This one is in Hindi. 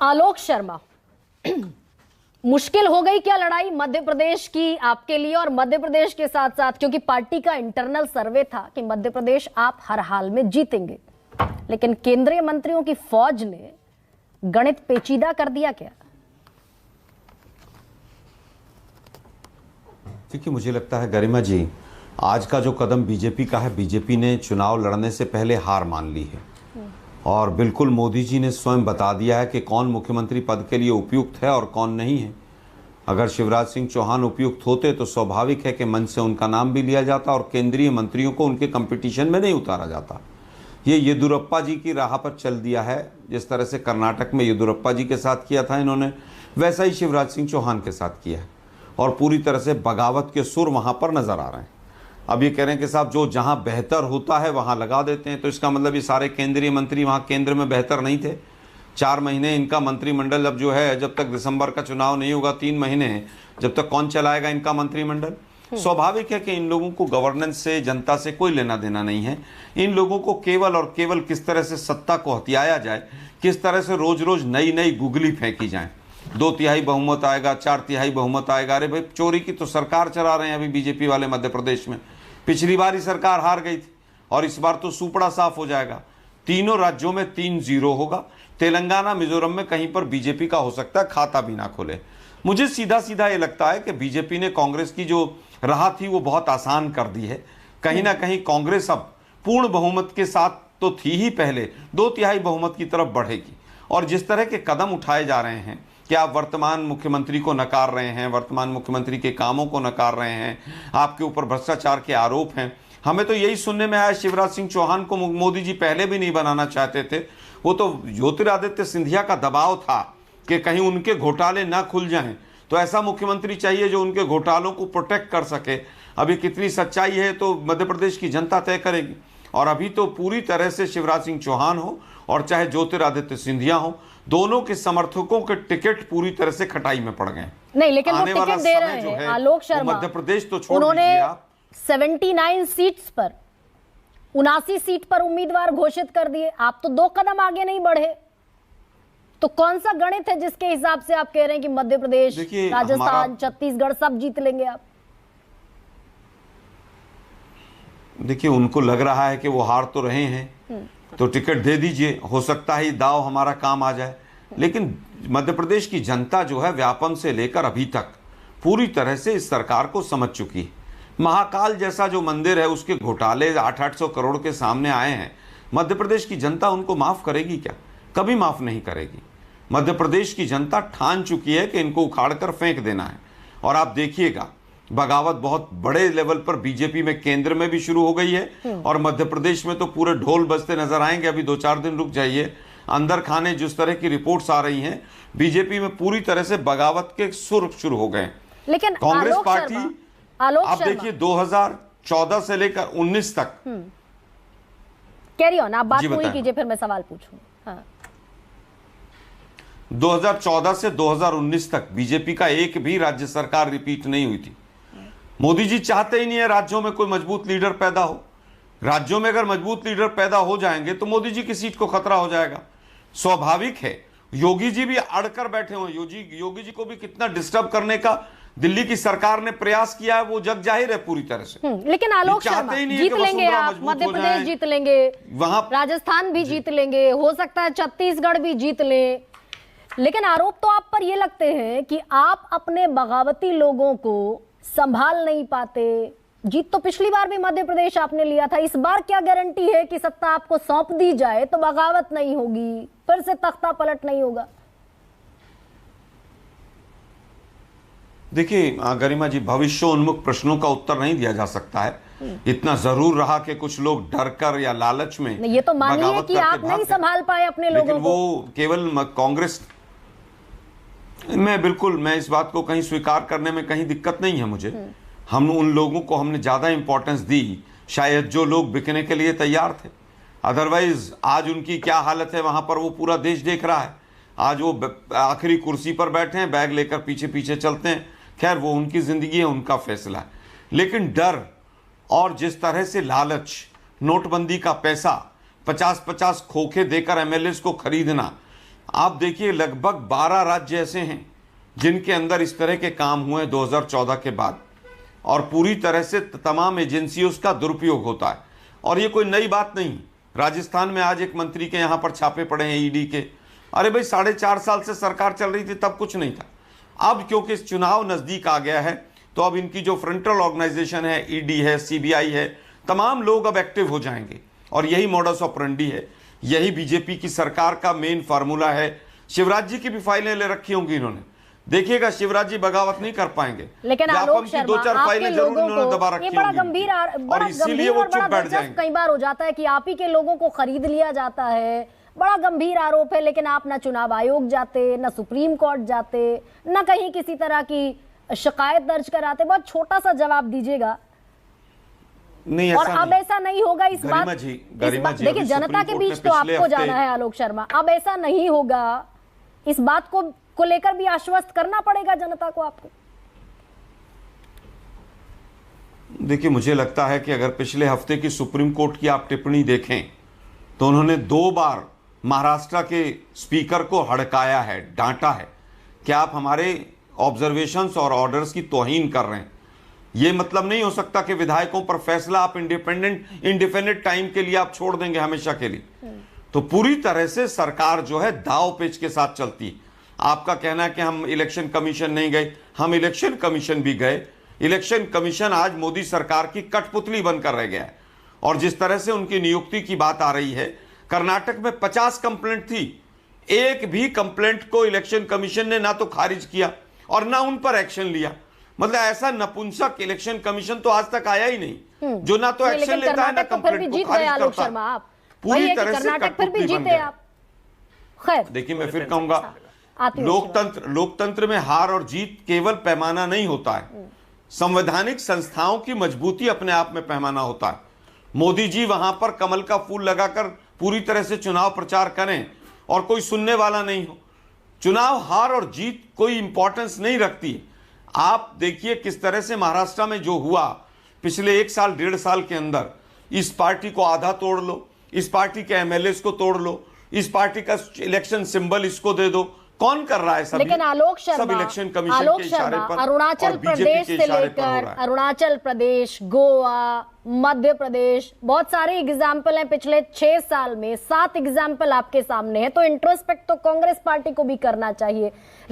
आलोक शर्मा, मुश्किल हो गई क्या लड़ाई मध्य प्रदेश की आपके लिए? और मध्य प्रदेश के साथ साथ, क्योंकि पार्टी का इंटरनल सर्वे था कि मध्य प्रदेश आप हर हाल में जीतेंगे, लेकिन केंद्रीय मंत्रियों की फौज ने गणित पेचीदा कर दिया क्या? देखिए, मुझे लगता है गरिमा जी, आज का जो कदम बीजेपी का है, बीजेपी ने चुनाव लड़ने से पहले हार मान ली है और बिल्कुल मोदी जी ने स्वयं बता दिया है कि कौन मुख्यमंत्री पद के लिए उपयुक्त है और कौन नहीं है। अगर शिवराज सिंह चौहान उपयुक्त होते तो स्वाभाविक है कि मंच से उनका नाम भी लिया जाता और केंद्रीय मंत्रियों को उनके कंपटीशन में नहीं उतारा जाता। ये येदियुरप्पा जी की राह पर चल दिया है। जिस तरह से कर्नाटक में येदियुरप्पा जी के साथ किया था इन्होंने, वैसा ही शिवराज सिंह चौहान के साथ किया है और पूरी तरह से बगावत के सुर वहाँ पर नज़र आ रहे हैं। अब ये कह रहे हैं कि साहब जो जहाँ बेहतर होता है वहाँ लगा देते हैं, तो इसका मतलब ये सारे केंद्रीय मंत्री वहाँ केंद्र में बेहतर नहीं थे। 4 महीने इनका मंत्रिमंडल अब जो है, जब तक दिसंबर का चुनाव नहीं होगा 3 महीने, जब तक कौन चलाएगा इनका मंत्रिमंडल? स्वाभाविक है कि इन लोगों को गवर्नेंस से, जनता से कोई लेना देना नहीं है। इन लोगों को केवल और केवल किस तरह से सत्ता को हथियाया जाए, किस तरह से रोज रोज नई नई गुगली फेंकी जाए। 2/3 बहुमत आएगा, 4/3 बहुमत आएगा। अरे भाई, चोरी की तो सरकार चला रहे हैं अभी बीजेपी वाले मध्य प्रदेश में। पिछली बार ही सरकार हार गई थी और इस बार तो सुपड़ा साफ हो जाएगा। तीनों राज्यों में 3-0 होगा। तेलंगाना, मिजोरम में कहीं पर बीजेपी का हो सकता है खाता भी ना खोले। मुझे सीधा सीधा ये लगता है कि बीजेपी ने कांग्रेस की जो राह थी वो बहुत आसान कर दी है। कहीं ना कहीं कांग्रेस अब पूर्ण बहुमत के साथ तो थी ही पहले, 2/3 बहुमत की तरफ बढ़ेगी। और जिस तरह के कदम उठाए जा रहे हैं कि आप वर्तमान मुख्यमंत्री को नकार रहे हैं, वर्तमान मुख्यमंत्री के कामों को नकार रहे हैं, आपके ऊपर भ्रष्टाचार के आरोप हैं। हमें तो यही सुनने में आया, शिवराज सिंह चौहान को मोदी जी पहले भी नहीं बनाना चाहते थे। वो तो ज्योतिरादित्य सिंधिया का दबाव था कि कहीं उनके घोटाले ना खुल जाएं, तो ऐसा मुख्यमंत्री चाहिए जो उनके घोटालों को प्रोटेक्ट कर सके। अभी कितनी सच्चाई है तो मध्य प्रदेश की जनता तय करेगी। और अभी तो पूरी तरह से शिवराज सिंह चौहान हो और चाहे ज्योतिरादित्य सिंधिया हो, दोनों के समर्थकों के टिकट पूरी तरह से खटाई में पड़ गए। नहीं, लेकिन वो टिकट दे रहे हैं आलोक शर्मा। मध्य प्रदेश तो छोड़ उन्होंने दीजिए आप, 79 सीट्स पर 79 सीट पर उम्मीदवार घोषित कर दिए। आप तो 2 कदम आगे नहीं बढ़े। तो कौन सा गणित है जिसके हिसाब से आप कह रहे हैं कि मध्य प्रदेश, राजस्थान, छत्तीसगढ़ सब जीत लेंगे आप? देखिए, उनको लग रहा है कि वो हार तो रहे हैं तो टिकट दे दीजिए, हो सकता है दाव हमारा काम आ जाए। लेकिन मध्य प्रदेश की जनता जो है, व्यापम से लेकर अभी तक पूरी तरह से इस सरकार को समझ चुकी है। महाकाल जैसा जो मंदिर है, उसके घोटाले 800 करोड़ के सामने आए हैं। मध्य प्रदेश की जनता उनको माफ करेगी क्या? कभी माफ नहीं करेगी। मध्य प्रदेश की जनता ठान चुकी है कि इनको उखाड़ कर फेंक देना है। और आप देखिएगा, बगावत बहुत बड़े लेवल पर बीजेपी में, केंद्र में भी शुरू हो गई है और मध्य प्रदेश में तो पूरे ढोल बजते नजर आएंगे। अभी 2-4 दिन रुक जाइए, अंदर खाने जिस तरह की रिपोर्ट्स आ रही हैं, बीजेपी में पूरी तरह से बगावत के सुर शुरू हो गए। लेकिन कांग्रेस पार्टी आप देखिए 2014 से लेकर 19 तक, कैरी ऑन, आप बात पूरी कीजिए फिर मैं सवाल पूछूं। हाँ। 2014 से 2019 तक बीजेपी का एक भी राज्य सरकार रिपीट नहीं हुई थी। मोदी जी चाहते ही नहीं है राज्यों में कोई मजबूत लीडर पैदा हो। राज्यों में अगर मजबूत लीडर पैदा हो जाएंगे तो मोदी जी की सीट को खतरा हो जाएगा। स्वाभाविक है, योगी जी भी अड़कर बैठे हुए। योगी जी को भी कितना डिस्टर्ब करने का दिल्ली की सरकार ने प्रयास किया है, वो जग जाहिर है पूरी तरह से। लेकिन आलोक शर्मा, जीत लेंगे आप, मध्य प्रदेश जीत लेंगे, वहां राजस्थान भी जीत लेंगे, हो सकता है छत्तीसगढ़ भी जीत ले। लेकिन आरोप तो आप पर ये लगते हैं कि आप अपने बगावती लोगों को संभाल नहीं पाते। जीत तो पिछली बार भी मध्य प्रदेश आपने लिया था, इस बार क्या गारंटी है कि सत्ता आपको सौंप दी जाए तो बगावत नहीं होगी, फिर से तख्ता पलट नहीं होगा? देखिए गरिमा जी, भविष्योन्मुख प्रश्नों का उत्तर नहीं दिया जा सकता है। इतना जरूर रहा कि कुछ लोग डर कर या लालच में, ये तो मानिए कि आप नहीं संभाल पाए अपने लोगों को। लेकिन वो केवल कांग्रेस, मैं इस बात को कहीं स्वीकार करने में कहीं दिक्कत नहीं है मुझे। हम उन लोगों को हमने ज्यादा इंपॉर्टेंस दी शायद जो लोग बिकने के लिए तैयार थे। अदरवाइज आज उनकी क्या हालत है वहां पर वो पूरा देश देख रहा है। आज वो आखिरी कुर्सी पर बैठे हैं, बैग लेकर पीछे पीछे चलते हैं। खैर, वो उनकी जिंदगी है, उनका फैसला है। लेकिन डर और जिस तरह से लालच, नोटबंदी का पैसा, 50-50 खोखे देकर एमएलए को खरीदना, आप देखिए लगभग 12 राज्य ऐसे हैं जिनके अंदर इस तरह के काम हुए 2014 के बाद, और पूरी तरह से तमाम एजेंसियों का दुरुपयोग होता है। और ये कोई नई बात नहीं। राजस्थान में आज एक मंत्री के यहाँ पर छापे पड़े हैं ईडी के। अरे भाई 4.5 साल से सरकार चल रही थी, तब कुछ नहीं था। अब क्योंकि इस चुनाव नज़दीक आ गया है तो अब इनकी जो फ्रंटल ऑर्गेनाइजेशन है, ईडी है, सीबीआई है, तमाम लोग अब एक्टिव हो जाएंगे। और यही मॉडस ऑपरेंडी है, यही बीजेपी की सरकार का मेन फार्मूला है। शिवराज जी की भी फाइलें ले रखी होंगी इन्होंने, देखिएगा शिवराज जी बगावत नहीं कर पाएंगे, लेकिन आलोक शर्मा, 2-4 फाइलें जरूर इन्होंने दबा रखी होंगी। बड़ा गंभीर और इसीलिए वो चुप बैठ जाएंगे। कई बार हो जाता है कि आप ही के लोगों को खरीद लिया जाता है, बड़ा गंभीर आरोप है, लेकिन आप ना चुनाव आयोग जाते, ना सुप्रीम कोर्ट जाते, ना कहीं किसी तरह की शिकायत दर्ज कराते। बहुत छोटा सा जवाब दीजिएगा। नहीं, और अब ऐसा नहीं होगा। इस बात देखिए, जनता के बीच तो आपको जाना है आलोक शर्मा, अब ऐसा नहीं होगा। इस बात को लेकर भी आश्वस्त करना पड़ेगा जनता को आपको। देखिए, मुझे लगता है कि अगर पिछले हफ्ते की सुप्रीम कोर्ट की आप टिप्पणी देखें तो उन्होंने 2 बार महाराष्ट्र के स्पीकर को हड़काया है, डांटा है कि आप हमारे ऑब्जर्वेशंस और ऑर्डर्स की तौहीन कर रहे हैं। ये मतलब नहीं हो सकता कि विधायकों पर फैसला आप इंडिपेंडेंट टाइम के लिए आप छोड़ देंगे हमेशा के लिए। तो पूरी तरह से सरकार जो है दाव पेच के साथ चलती है। आपका कहना है कि हम इलेक्शन कमीशन नहीं गए, हम इलेक्शन कमीशन भी गए। इलेक्शन कमीशन आज मोदी सरकार की कठपुतली बनकर रह गया है। और जिस तरह से उनकी नियुक्ति की बात आ रही है, कर्नाटक में 50 कंप्लेंट थी, एक भी कंप्लेंट को इलेक्शन कमीशन ने ना तो खारिज किया और ना उन पर एक्शन लिया। मतलब ऐसा नपुंसक इलेक्शन कमीशन तो आज तक आया ही नहीं, जो ना तो एक्शन लेता है ना कंप्लेंट को खारिज करता है। पूरी तरह से कठपुतली बन गया। खैर, देखिए, मैं फिर कहूंगा, लोकतंत्र में हार और जीत केवल पैमाना नहीं होता है, संवैधानिक संस्थाओं की मजबूती अपने आप में पैमाना होता है। मोदी जी वहां पर कमल का फूल लगाकर पूरी तरह से चुनाव प्रचार करें और कोई सुनने वाला नहीं हो, चुनाव हार और जीत कोई इंपॉर्टेंस नहीं रखती। आप देखिए किस तरह से महाराष्ट्र में जो हुआ पिछले 1 साल 1.5 साल के अंदर, इस पार्टी को आधा तोड़ लो, इस पार्टी के एमएलए को तोड़ लो, इस पार्टी का इलेक्शन सिंबल इसको दे दो। कौन कर रहा है सब? लेकिन आलोक शर्मा, इलेक्शन कमीशन के इशारे पर, अरुणाचल प्रदेश से लेकर अरुणाचल प्रदेश, गोवा, मध्य प्रदेश, बहुत सारे एग्जाम्पल हैं पिछले 6 साल में। 7 एग्जाम्पल आपके सामने है। तो इंट्रोस्पेक्ट तो कांग्रेस पार्टी को भी करना चाहिए।